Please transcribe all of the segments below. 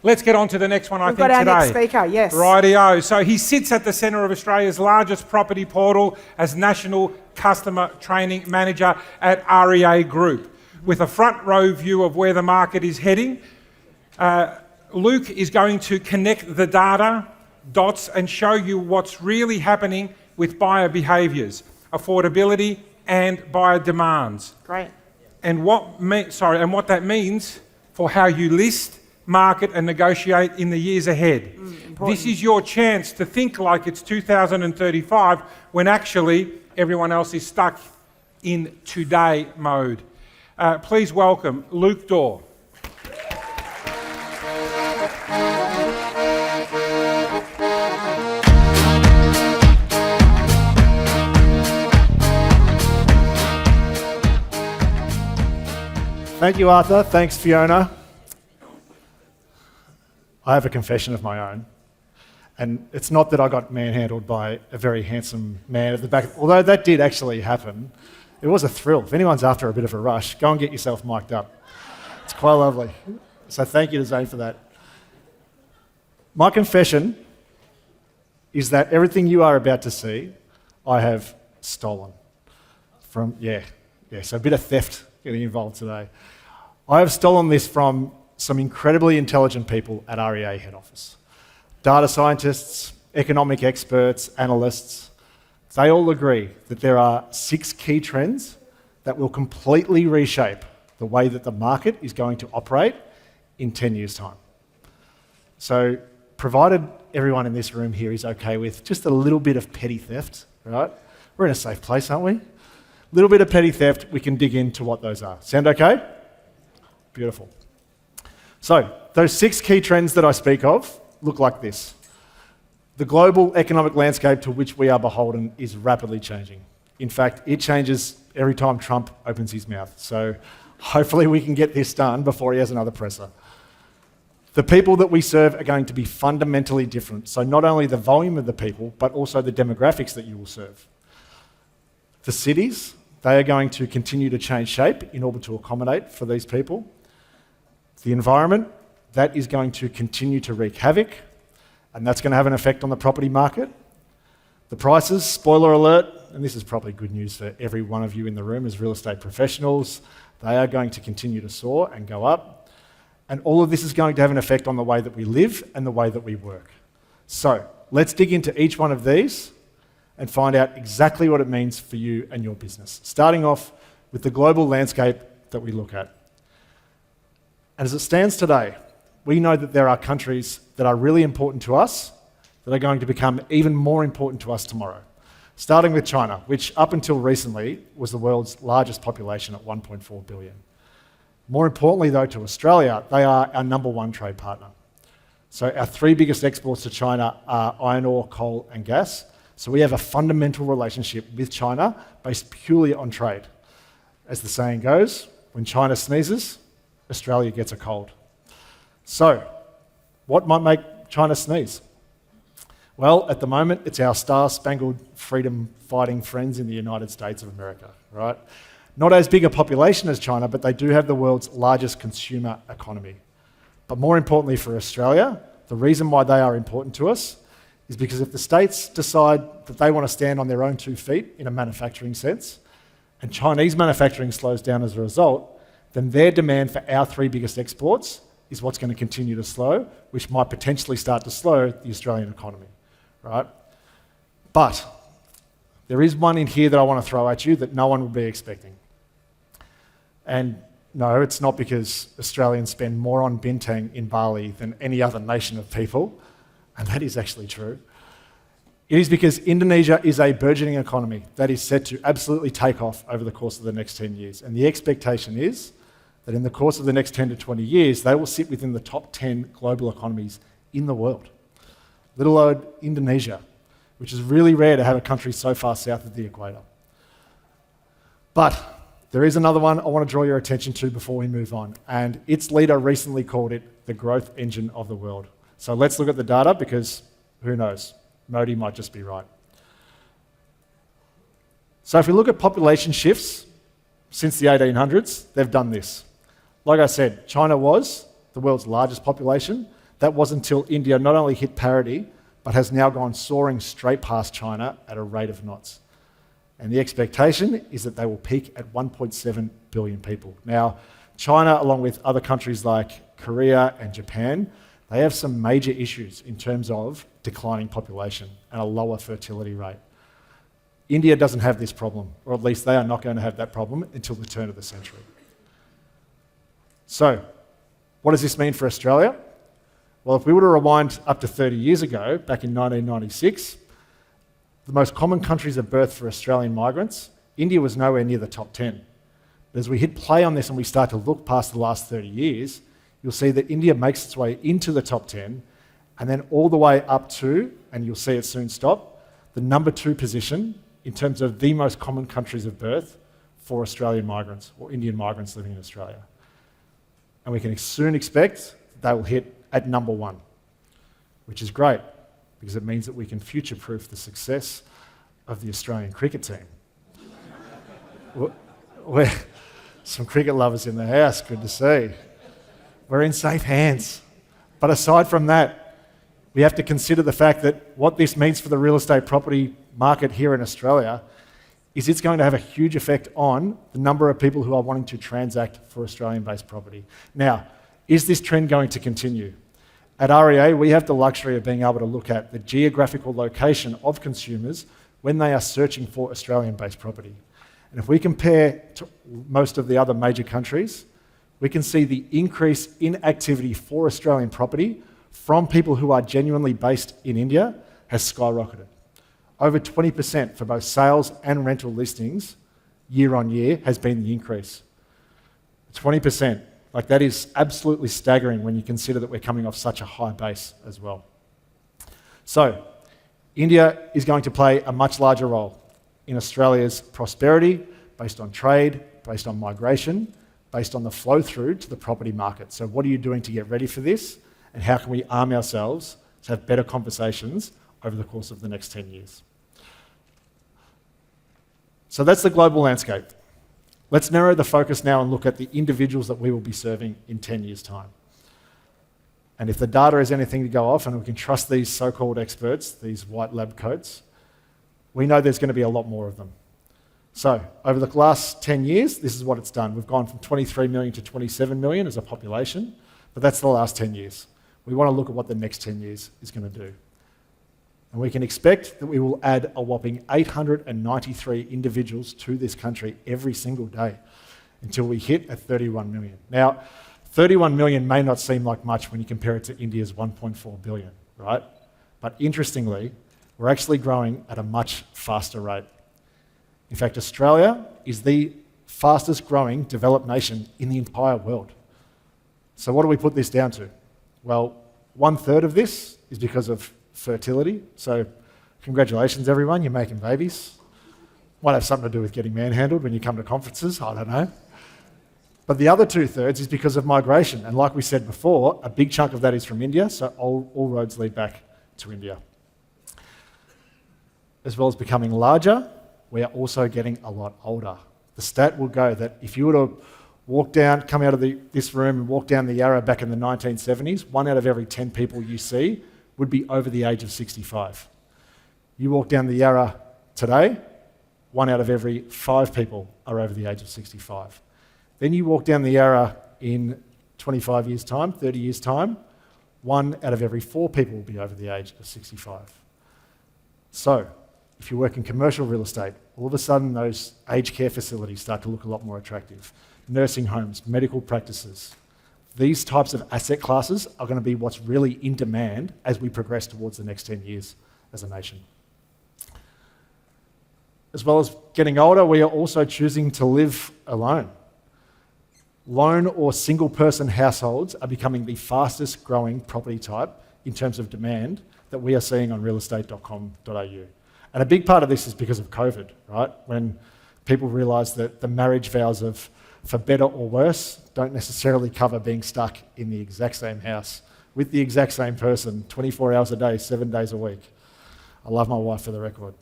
Let's get on to the next one, We've got our next speaker, yes. Rightio. So he sits at the centre of Australia's largest property portal as National Customer Training Manager at REA Group. With a front row view of where the market is heading, Luke is going to connect the data, dots, and show you what's really happening with buyer behaviours, affordability, and buyer demands. Great. And what that means for how you list, market, and negotiate in the years ahead. This is your chance to think like it's 2035 when actually everyone else is stuck in today mode. Please welcome Luke Dore. Thank you, Arthur. Thanks, Fiona. I have a confession of my own. And it's not that I got manhandled by a very handsome man at the back, although that did actually happen. It was a thrill. If anyone's after a bit of a rush, go and get yourself mic'd up. It's quite lovely. So thank you to Zane for that. My confession is that everything you are about to see, I have stolen from, so a bit of theft getting involved today. I have stolen this from some incredibly intelligent people at REA head office. Data scientists, economic experts, analysts, they all agree that there are 6 key trends that will completely reshape the way that the market is going to operate in 10 years' time. So, provided everyone in this room here is okay with just a little bit of petty theft, right? We're in a safe place, aren't we? A little bit of petty theft, we can dig into what those are. Sound okay? Beautiful. So, those 6 key trends that I speak of look like this. The global economic landscape to which we are beholden is rapidly changing. In fact, it changes every time Trump opens his mouth. So hopefully we can get this done before he has another presser. The people that we serve are going to be fundamentally different. So not only the volume of the people, but also the demographics that you will serve. The cities, they are going to continue to change shape in order to accommodate for these people. The environment, that is going to continue to wreak havoc, and that's going to have an effect on the property market. The prices, spoiler alert, and this is probably good news for every one of you in the room as real estate professionals, they are going to continue to soar and go up. And all of this is going to have an effect on the way that we live and the way that we work. So let's dig into each one of these and find out exactly what it means for you and your business, starting off with the global landscape that we look at. And as it stands today, we know that there are countries that are really important to us that are going to become even more important to us tomorrow. Starting with China, which up until recently was the world's largest population at 1.4 billion. More importantly though to Australia, they are our number 1 trade partner. So our 3 biggest exports to China are iron ore, coal and gas. So we have a fundamental relationship with China based purely on trade. As the saying goes, when China sneezes, Australia gets a cold. So, what might make China sneeze? Well, at the moment, it's our star-spangled freedom-fighting friends in the United States of America, right? Not as big a population as China, but they do have the world's largest consumer economy. But more importantly for Australia, the reason why they are important to us is because if the states decide that they want to stand on their own 2 feet in a manufacturing sense, and Chinese manufacturing slows down as a result, then their demand for our 3 biggest exports is what's going to continue to slow, which might potentially start to slow the Australian economy, right? But there is one in here that I want to throw at you that no one would be expecting. And no, it's not because Australians spend more on bintang in Bali than any other nation of people, and that is actually true. It is because Indonesia is a burgeoning economy that is set to absolutely take off over the course of the next 10 years. And the expectation is that in the course of the next 10 to 20 years, they will sit within the top 10 global economies in the world. Little old Indonesia, which is really rare to have a country so far south of the equator. But there is another one I want to draw your attention to before we move on, and its leader recently called it the growth engine of the world. So let's look at the data because who knows, Modi might just be right. So if we look at population shifts since the 1800s, they've done this. Like I said, China was the world's largest population. That wasn't until India not only hit parity, but has now gone soaring straight past China at a rate of knots. And the expectation is that they will peak at 1.7 billion people. Now, China, along with other countries like Korea and Japan, they have some major issues in terms of declining population and a lower fertility rate. India doesn't have this problem, or at least they are not going to have that problem until the turn of the century. So, what does this mean for Australia? Well, if we were to rewind up to 30 years ago, back in 1996, the most common countries of birth for Australian migrants, India was nowhere near the top 10. But as we hit play on this and we start to look past the last 30 years, you'll see that India makes its way into the top 10 and then all the way up to, and you'll see it soon stop, the number 2 position in terms of the most common countries of birth for Australian migrants or Indian migrants living in Australia. And we can soon expect they will hit at number 1, which is great because it means that we can future-proof the success of the Australian cricket team. We're some cricket lovers in the house, good to see. We're in safe hands. But aside from that, we have to consider the fact that what this means for the real estate property market here in Australia is it's going to have a huge effect on the number of people who are wanting to transact for Australian-based property. Now, is this trend going to continue? At REA, we have the luxury of being able to look at the geographical location of consumers when they are searching for Australian-based property. And if we compare to most of the other major countries, we can see the increase in activity for Australian property from people who are genuinely based in India has skyrocketed. Over 20% for both sales and rental listings year on year has been the increase. 20%. Like, that is absolutely staggering when you consider that we're coming off such a high base as well. So, India is going to play a much larger role in Australia's prosperity based on trade, based on migration, based on the flow through to the property market. So what are you doing to get ready for this? And how can we arm ourselves to have better conversations over the course of the next 10 years? So that's the global landscape. Let's narrow the focus now and look at the individuals that we will be serving in 10 years' time. And if the data is anything to go off, and we can trust these so-called experts, these white lab coats, we know there's going to be a lot more of them. So, over the last 10 years, this is what it's done. We've gone from 23 million to 27 million as a population, but that's the last 10 years. We want to look at what the next 10 years is going to do. And we can expect that we will add a whopping 893 individuals to this country every single day until we hit at 31 million. Now, 31 million may not seem like much when you compare it to India's 1.4 billion, right? But interestingly, we're actually growing at a much faster rate. In fact, Australia is the fastest growing developed nation in the entire world. So what do we put this down to? Well, 1/3 of this is because of fertility. So congratulations, everyone, you're making babies. Might have something to do with getting manhandled when you come to conferences, I don't know. But the other 2/3 is because of migration. And like we said before, a big chunk of that is from India, so all roads lead back to India. As well as becoming larger, we are also getting a lot older. The stat will go that if you were to come out of this room and walk down the Yarra back in the 1970s, 1 out of every 10 people you see would be over the age of 65. You walk down the Yarra today, 1 out of every 5 people are over the age of 65. Then you walk down the Yarra in 25 years' time, 30 years' time, 1 out of every 4 people will be over the age of 65. So, if you work in commercial real estate, all of a sudden those aged care facilities start to look a lot more attractive. Nursing homes, medical practices. These types of asset classes are going to be what's really in demand as we progress towards the next 10 years as a nation. As well as getting older, we are also choosing to live alone. Lone or single person households are becoming the fastest growing property type in terms of demand that we are seeing on realestate.com.au. And a big part of this is because of COVID, right? When people realised that the marriage vows of for better or worse don't necessarily cover being stuck in the exact same house with the exact same person 24 hours a day, 7 days a week. I love my wife for the record.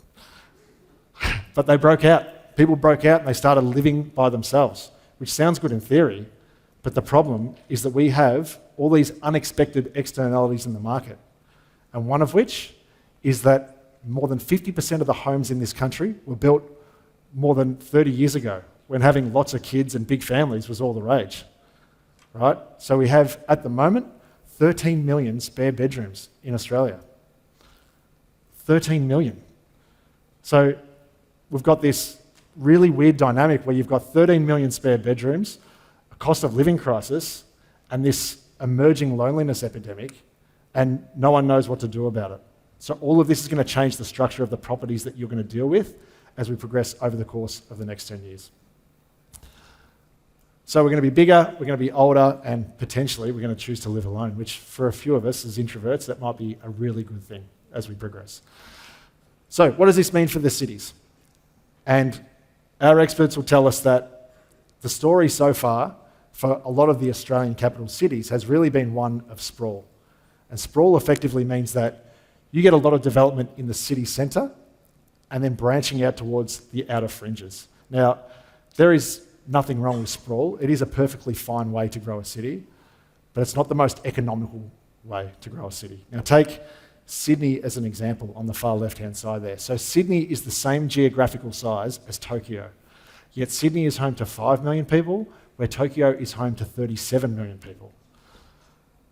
But they broke out. People broke out and they started living by themselves, which sounds good in theory, But the problem is that we have all these unexpected externalities in the market. And one of which is that more than 50% of the homes in this country were built more than 30 years ago, when having lots of kids and big families was all the rage, right? So we have, at the moment, 13 million spare bedrooms in Australia. 13 million. So we've got this really weird dynamic where you've got 13 million spare bedrooms, a cost of living crisis, and this emerging loneliness epidemic, and no one knows what to do about it. So all of this is going to change the structure of the properties that you're going to deal with as we progress over the course of the next 10 years. So we're going to be bigger, we're going to be older, and potentially we're going to choose to live alone, which for a few of us as introverts, that might be a really good thing as we progress. So what does this mean for the cities? And our experts will tell us that the story so far for a lot of the Australian capital cities has really been one of sprawl. And sprawl effectively means that you get a lot of development in the city centre and then branching out towards the outer fringes. Now, there is nothing wrong with sprawl. It is a perfectly fine way to grow a city, but it's not the most economical way to grow a city. Now, take Sydney as an example on the far left-hand side there. So Sydney is the same geographical size as Tokyo, yet Sydney is home to 5 million people, where Tokyo is home to 37 million people.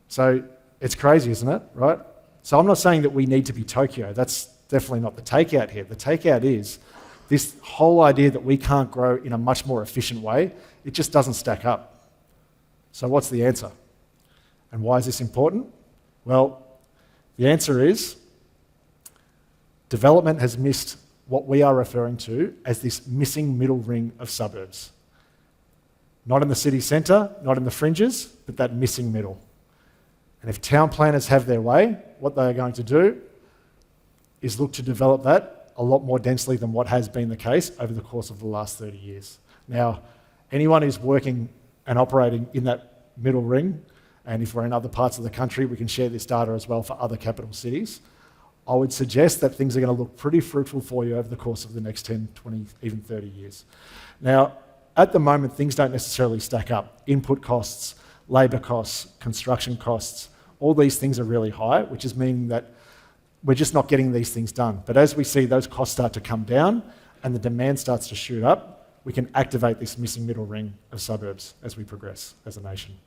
So it's crazy, isn't it, right? So I'm not saying that we need to be Tokyo. That's definitely not the takeout here. The takeout is this whole idea that we can't grow in a much more efficient way. It just doesn't stack up. So what's the answer? And why is this important? Well, the answer is development has missed what we are referring to as this missing middle ring of suburbs. Not in the city centre, not in the fringes, but that missing middle. And if town planners have their way, what they are going to do is look to develop that a lot more densely than what has been the case over the course of the last 30 years. Now, anyone who's working and operating in that middle ring, and if we're in other parts of the country, we can share this data as well for other capital cities, I would suggest that things are going to look pretty fruitful for you over the course of the next 10, 20, even 30 years. Now, at the moment, things don't necessarily stack up. Input costs, labour costs, construction costs, all these things are really high, which is meaning that we're just not getting these things done. But as we see those costs start to come down and the demand starts to shoot up, we can activate this missing middle ring of suburbs as we progress as a nation.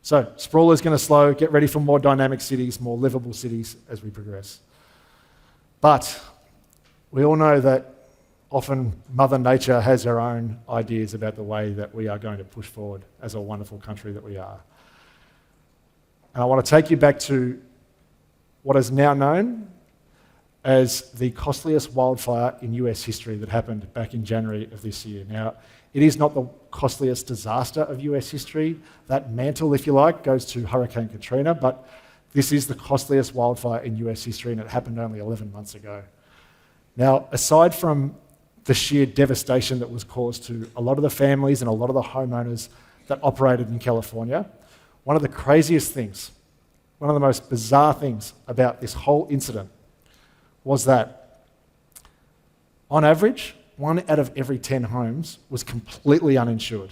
So sprawl is going to slow. Get ready for more dynamic cities, more livable cities as we progress. But we all know that often Mother Nature has her own ideas about the way that we are going to push forward as a wonderful country that we are. And I want to take you back to what is now known as the costliest wildfire in US history that happened back in January of this year. Now, it is not the costliest disaster of US history. That mantle, if you like, goes to Hurricane Katrina, but this is the costliest wildfire in US history, and it happened only 11 months ago. Now, aside from the sheer devastation that was caused to a lot of the families and a lot of the homeowners that operated in California, one of the craziest things, one of the most bizarre things about this whole incident was that, on average, 1 out of every 10 homes was completely uninsured.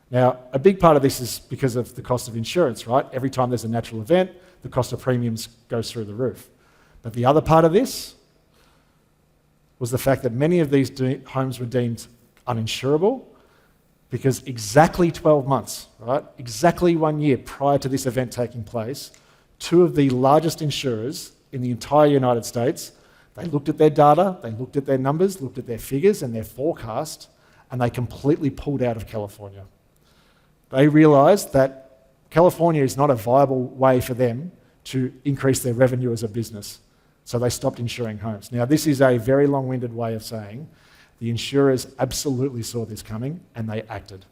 Now, a big part of this is because of the cost of insurance, right? Every time there's a natural event, the cost of premiums goes through the roof. But the other part of this was the fact that many of these homes were deemed uninsurable because exactly 12 months, right? Exactly 1 year prior to this event taking place, 2 of the largest insurers in the entire United States, they looked at their data, they looked at their numbers, looked at their figures and their forecast, and they completely pulled out of California. They realised that California is not a viable way for them to increase their revenue as a business. So they stopped insuring homes. Now, this is a very long-winded way of saying the insurers absolutely saw this coming and they acted.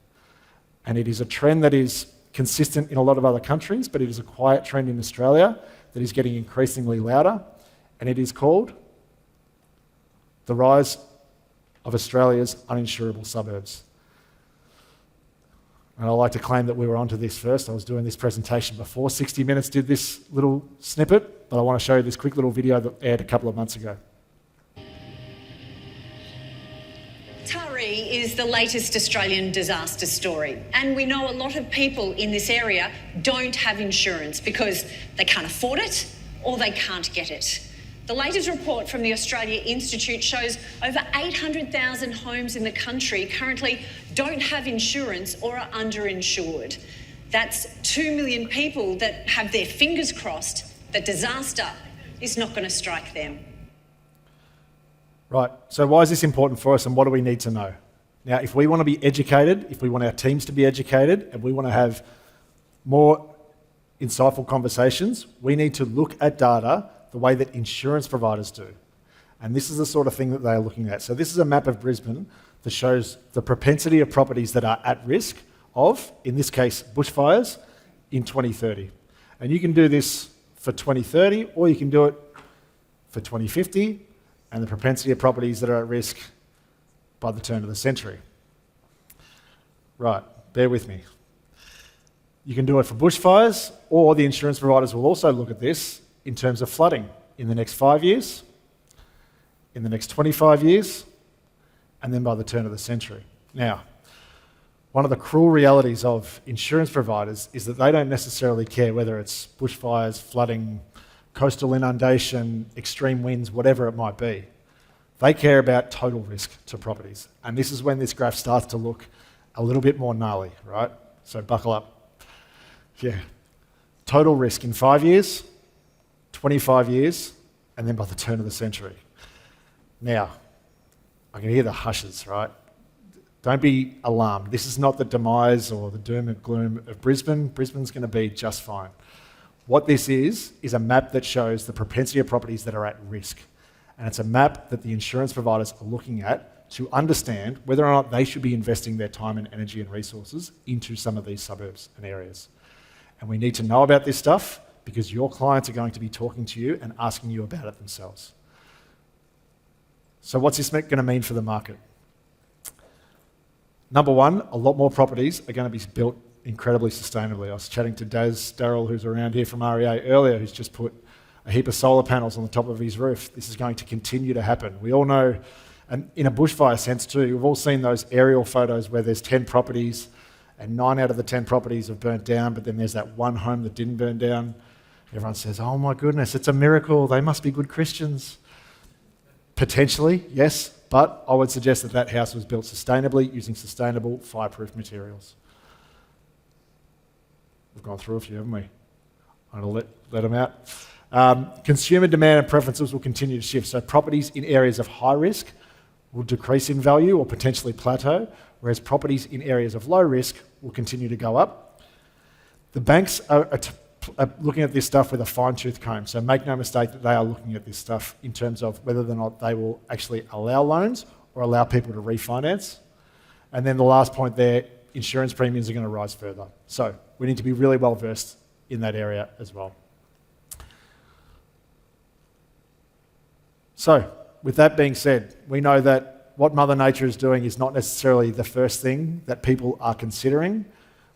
And it is a trend that is consistent in a lot of other countries, but it is a quiet trend in Australia that is getting increasingly louder, and it is called the rise of Australia's uninsurable suburbs. And I like to claim that we were onto this first. I was doing this presentation before 60 Minutes did this little snippet, but I want to show you this quick little video that aired a couple of months ago. Taree is is the latest Australian disaster story. And we know a lot of people in this area don't have insurance because they can't afford it or they can't get it. The latest report from the Australia Institute shows over 800,000 homes in the country currently don't have insurance or are underinsured. That's 2 million people that have their fingers crossed that disaster is not going to strike them. Right, so why is this important for us and what do we need to know? Now, if we want to be educated, if we want our teams to be educated, and we want to have more insightful conversations, we need to look at data the way that insurance providers do. And this is the sort of thing that they are looking at. So this is a map of Brisbane that shows the propensity of properties that are at risk of, in this case, bushfires in 2030. And you can do this for 2030, or you can do it for 2050, and the propensity of properties that are at risk by the turn of the century. Right, bear with me. You can do it for bushfires, or the insurance providers will also look at this in terms of flooding in the next 5 years, in the next 25 years, and then by the turn of the century. Now, one of the cruel realities of insurance providers is that they don't necessarily care whether it's bushfires, flooding, coastal inundation, extreme winds, whatever it might be. They care about total risk to properties. And this is when this graph starts to look a little bit more gnarly, right? So buckle up. Yeah. Total risk in 5 years, 25 years, and then by the turn of the century. Now, I can hear the hushes, right? Don't be alarmed. This is not the demise or the doom and gloom of Brisbane. Brisbane's going to be just fine. What this is a map that shows the propensity of properties that are at risk. And it's a map that the insurance providers are looking at to understand whether or not they should be investing their time and energy and resources into some of these suburbs and areas. And we need to know about this stuff because your clients are going to be talking to you and asking you about it themselves. So what's this going to mean for the market? Number one, a lot more properties are going to be built incredibly sustainably. I was chatting to Darryl, who's around here from REA earlier, who's just put a heap of solar panels on the top of his roof. This is going to continue to happen. We all know, and in a bushfire sense too, we've all seen those aerial photos where there's 10 properties and 9 out of the 10 properties have burnt down, but then there's that one home that didn't burn down. Everyone says, oh my goodness, it's a miracle. They must be good Christians. Potentially, yes, but I would suggest that that house was built sustainably using sustainable fireproof materials. We've gone through a few, haven't we? I'm going to let them out. Consumer demand and preferences will continue to shift. So properties in areas of high risk will decrease in value or potentially plateau, whereas properties in areas of low risk will continue to go up. The banks are looking at this stuff with a fine-tooth comb. So make no mistake that they are looking at this stuff in terms of whether or not they will actually allow loans or allow people to refinance. And then the last point there, insurance premiums are going to rise further. So we need to be really well versed in that area as well. So with that being said, we know that what Mother Nature is doing is not necessarily the first thing that people are considering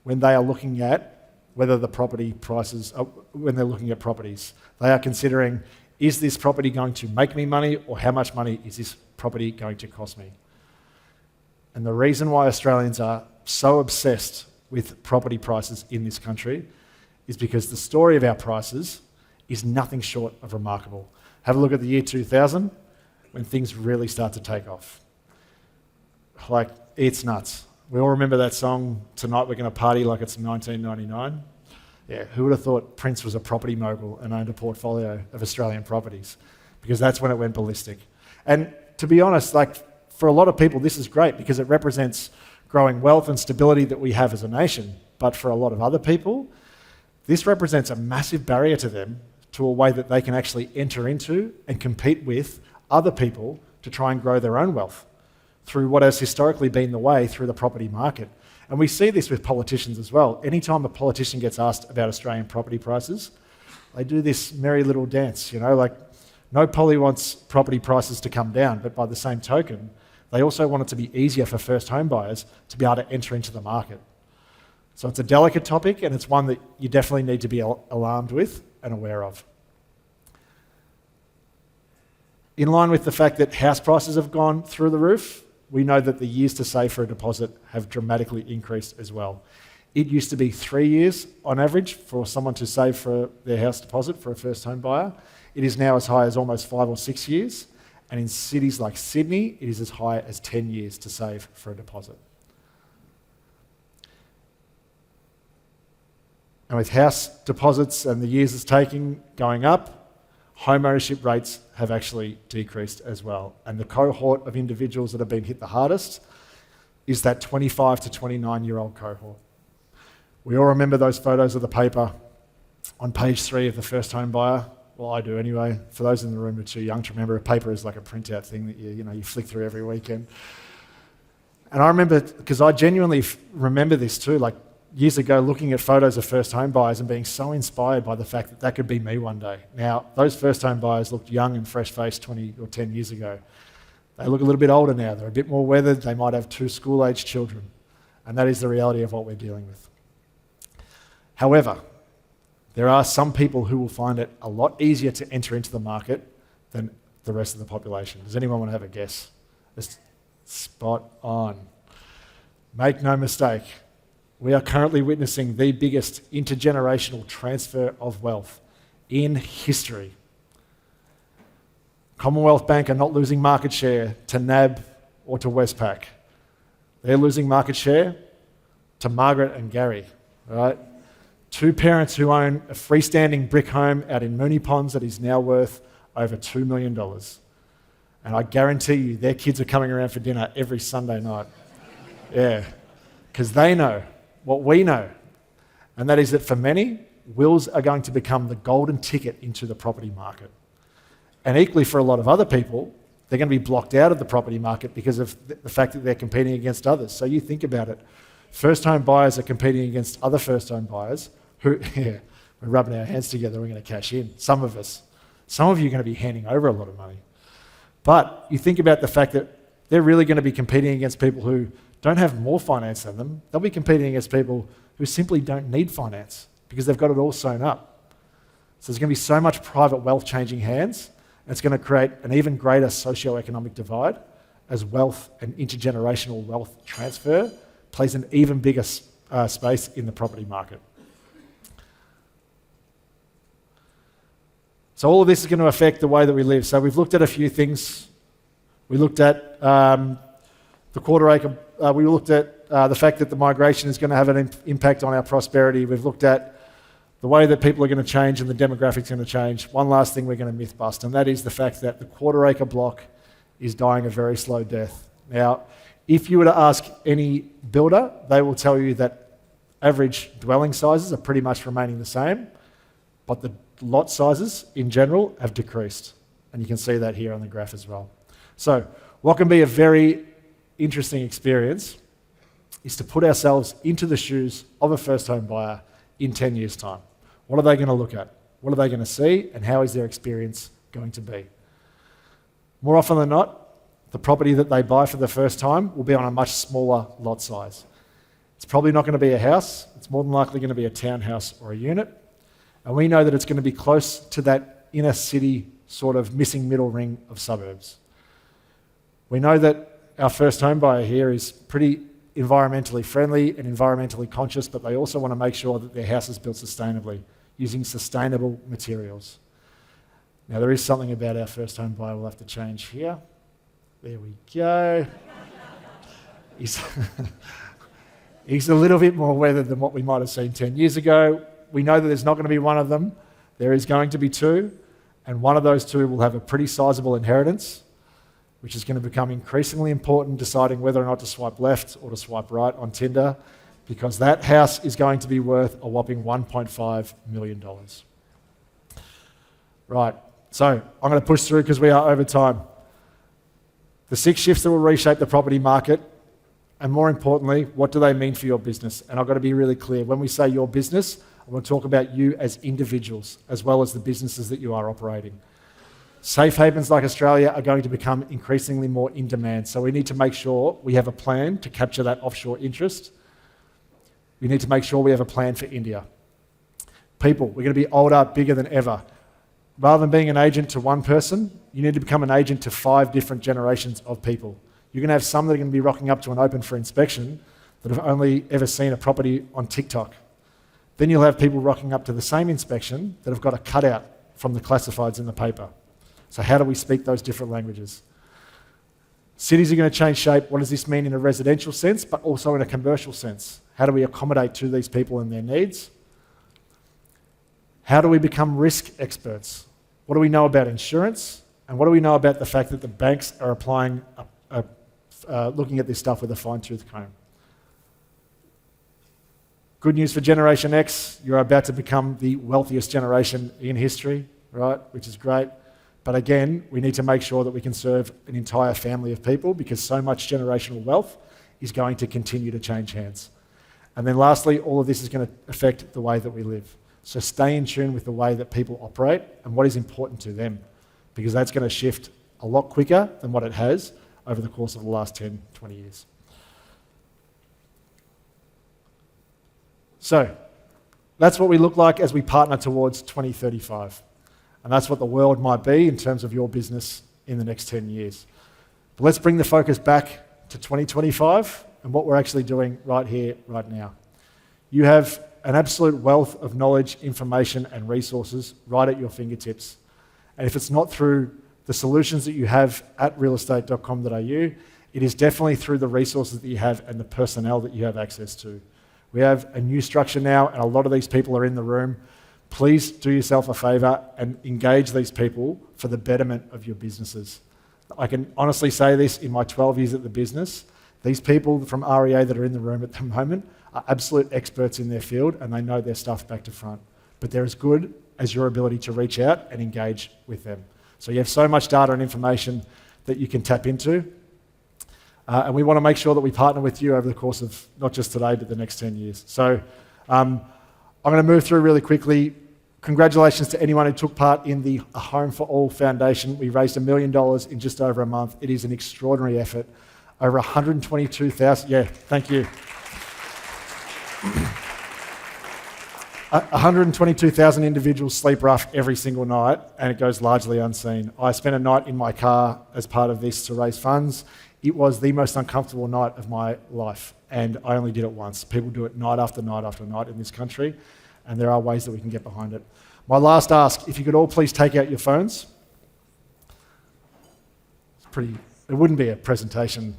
when they are looking at whether the property prices, when they're looking at properties. They are considering, is this property going to make me money or how much money is this property going to cost me? And the reason why Australians are so obsessed with property prices in this country is because the story of our prices is nothing short of remarkable. Have a look at the year 2000 when things really start to take off. Like, it's nuts. We all remember that song, Tonight We're Going to Party Like It's 1999. Yeah, who would have thought Prince was a property mogul and owned a portfolio of Australian properties? Because that's when it went ballistic. And to be honest, like, for a lot of people, this is great because it represents growing wealth and stability that we have as a nation. But for a lot of other people, this represents a massive barrier to them to a way that they can actually enter into and compete with other people to try and grow their own wealth through what has historically been the way through the property market. And we see this with politicians as well. Anytime a politician gets asked about Australian property prices, they do this merry little dance, you know, like no poly wants property prices to come down, but by the same token, they also want it to be easier for first home buyers to be able to enter into the market. So it's a delicate topic and it's one that you definitely need to be alarmed with and aware of. In line with the fact that house prices have gone through the roof, we know that the years to save for a deposit have dramatically increased as well. It used to be 3 years on average for someone to save for their house deposit for a first home buyer. It is now as high as almost 5 or 6 years. And in cities like Sydney, it is as high as 10 years to save for a deposit. And with house deposits and the years it's taking going up, home ownership rates have actually decreased as well. And the cohort of individuals that have been hit the hardest is that 25 to 29-year-old cohort. We all remember those photos of the paper on page 3 of the first home buyer. Well, I do anyway. For those in the room who are too young to remember, a paper is like a printout thing that you flick through every weekend. And I remember, because I genuinely remember this too, like years ago, looking at photos of first home buyers and being so inspired by the fact that that could be me one day. Now, those first home buyers looked young and fresh-faced 20 or 10 years ago. They look a little bit older now. They're a bit more weathered. They might have 2 school-aged children. And that is the reality of what we're dealing with. However, there are some people who will find it a lot easier to enter into the market than the rest of the population. Does anyone want to have a guess? It's spot on. Make no mistake, we are currently witnessing the biggest intergenerational transfer of wealth in history. Commonwealth Bank are not losing market share to NAB or to Westpac. They're losing market share to Margaret and Gary, right? 2 parents who own a freestanding brick home out in Moonee Ponds that is now worth over $2 million. And I guarantee you their kids are coming around for dinner every Sunday night. Yeah, because they know what we know. And that is that for many, wills are going to become the golden ticket into the property market. And equally for a lot of other people, they're going to be blocked out of the property market because of the fact that they're competing against others. So you think about it. First home buyers are competing against other first home buyers who, yeah, we're rubbing our hands together, we're going to cash in. Some of us. Some of you are going to be handing over a lot of money. But you think about the fact that they're really going to be competing against people who don't have more finance than them. They'll be competing against people who simply don't need finance because they've got it all sewn up. So there's going to be so much private wealth changing hands, and it's going to create an even greater socio-economic divide as wealth and intergenerational wealth transfer plays an even bigger space in the property market. So all of this is going to affect the way that we live. So we've looked at a few things. We looked at the quarter acre. We looked at the fact that the migration is going to have an impact on our prosperity. We've looked at the way that people are going to change and the demographics are going to change. One last thing we're going to myth bust, and that is the fact that the quarter acre block is dying a very slow death. Now, if you were to ask any builder, they will tell you that average dwelling sizes are pretty much remaining the same, but the lot sizes in general have decreased. And you can see that here on the graph as well. So what can be a very interesting experience is to put ourselves into the shoes of a first home buyer in 10 years' time. What are they going to look at? What are they going to see? And how is their experience going to be? More often than not, the property that they buy for the first time will be on a much smaller lot size. It's probably not going to be a house. It's more than likely going to be a townhouse or a unit. And we know that it's going to be close to that inner city sort of missing middle ring of suburbs. We know that our first home buyer here is pretty environmentally friendly and environmentally conscious, but they also want to make sure that their house is built sustainably, using sustainable materials. Now, there is something about our first home buyer we'll have to change here. There we go. He's a little bit more weathered than what we might have seen 10 years ago. We know that there's not going to be one of them. There is going to be 2, and one of those 2 will have a pretty sizable inheritance, which is going to become increasingly important deciding whether or not to swipe left or to swipe right on Tinder, because that house is going to be worth a whopping $1.5 million. Right, so I'm going to push through because we are over time. The 6 shifts that will reshape the property market, and more importantly, what do they mean for your business? And I've got to be really clear. When we say your business, I want to talk about you as individuals, as well as the businesses that you are operating. Safe havens like Australia are going to become increasingly more in demand, so we need to make sure we have a plan to capture that offshore interest. We need to make sure we have a plan for India. People, we're going to be older, bigger than ever. Rather than being an agent to one person, you need to become an agent to 5 different generations of people. You're going to have some that are going to be rocking up to an open for inspection that have only ever seen a property on TikTok. Then you'll have people rocking up to the same inspection that have got a cutout from the classifieds in the paper. So how do we speak those different languages? Cities are going to change shape. What does this mean in a residential sense, but also in a commercial sense? How do we accommodate to these people and their needs? How do we become risk experts? What do we know about insurance? And what do we know about the fact that the banks are applying, looking at this stuff with a fine-tooth comb? Good news for Generation X, you're about to become the wealthiest generation in history, right? Which is great. But again, we need to make sure that we can serve an entire family of people because so much generational wealth is going to continue to change hands. And then lastly, all of this is going to affect the way that we live. So stay in tune with the way that people operate and what is important to them, because that's going to shift a lot quicker than what it has over the course of the last 10, 20 years. So that's what we look like as we partner towards 2035. And that's what the world might be in terms of your business in the next 10 years. But let's bring the focus back to 2025 and what we're actually doing right here, right now. You have an absolute wealth of knowledge, information, and resources right at your fingertips. And if it's not through the solutions that you have at realestate.com.au, it is definitely through the resources that you have and the personnel that you have access to. We have a new structure now, and a lot of these people are in the room. Please do yourself a favour and engage these people for the betterment of your businesses. I can honestly say this in my 12 years at the business. These people from REA that are in the room at the moment are absolute experts in their field and they know their stuff back to front. But they're as good as your ability to reach out and engage with them. So you have so much data and information that you can tap into. And we want to make sure that we partner with you over the course of not just today, but the next 10 years. So I'm going to move through really quickly. Congratulations to anyone who took part in the Home for All Foundation. We raised $1 million in just over a month. It is an extraordinary effort. Over 122,000, yeah, thank you. 122,000 individuals sleep rough every single night, and it goes largely unseen. I spent a night in my car as part of this to raise funds. It was the most uncomfortable night of my life, and I only did it once. People do it night after night after night in this country, and there are ways that we can get behind it. My last ask, if you could all please take out your phones. It wouldn't be a presentation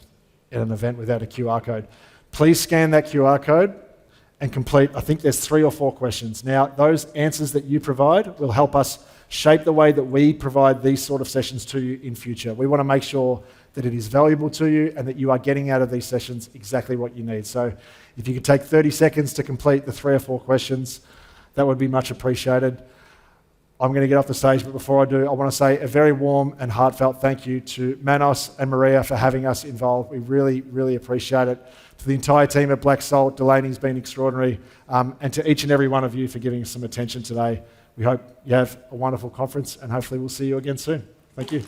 at an event without a QR code. Please scan that QR code and complete, I think there's 3 or 4 questions. Now, those answers that you provide will help us shape the way that we provide these sort of sessions to you in future. We want to make sure that it is valuable to you and that you are getting out of these sessions exactly what you need. So if you could take 30 seconds to complete the 3 or 4 questions, that would be much appreciated. I'm going to get off the stage, but before I do, I want to say a very warm and heartfelt thank you to Manos and Maria for having us involved. We really, really appreciate it. To the entire team at Black Salt, Delaney's been extraordinary, and to each and every one of you for giving us some attention today. We hope you have a wonderful conference, and hopefully we'll see you again soon. Thank you.